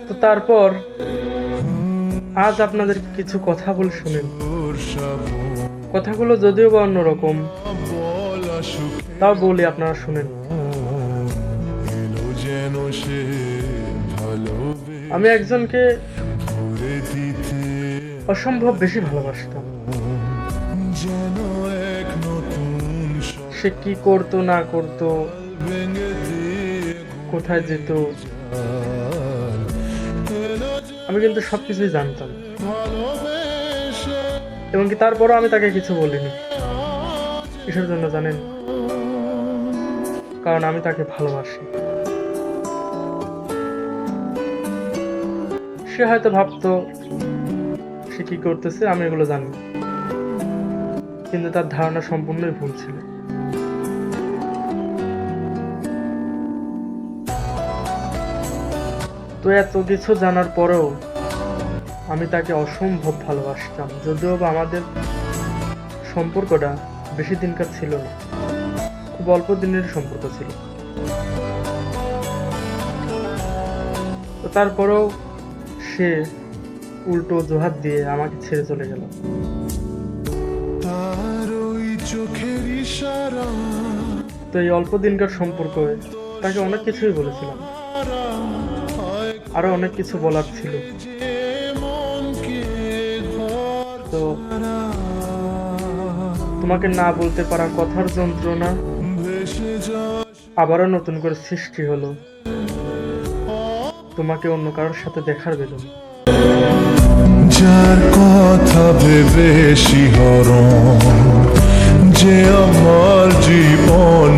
তো তারপর আজ আপনাদের কিছু কথা বলে শুনেন। কথাগুলো যদিও বা অন্যরকম, তাও বলি, আপনারা শুনেন। আমি একজনকে অসম্ভব বেশি ভালোবাসতাম। সে কি করতো না করতো, কোথায় যেত, আমি কিন্তু সবকিছুই জানতাম। এবং কি তারপরও আমি তাকে কিছু বলিনি। কিসের জন্য জানেন? কারণ আমি তাকে ভালোবাসি। সে হয়তো ভাবতো সে কি করতেছে আমি এগুলো জানি, কিন্তু তার ধারণা সম্পূর্ণই ভুল ছিল। তো এত কিছু জানার পরেও আমি তাকে অসম্ভব ভালোবাসতাম, যদিও বা আমাদের সম্পর্কটা বেশি দিনকার ছিল না, খুব অল্প দিনের সম্পর্ক ছিল। তো তারপরেও সে উল্টো অজুহাত দিয়ে আমাকে ছেড়ে চলে গেল। তো এই অল্প দিনকার সম্পর্কে তাকে অনেক কিছুই বলেছিলাম, আরো অনেক কিছু বলার ছিল। তো তোমাকে না বলতে পারা কথার যন্ত্রণা আবারও নতুন করে সৃষ্টি হলো তোমাকে অন্য কারোর সাথে দেখার বেদনা। যার কথা ভেবে শিহরণ, যে আমার জীবন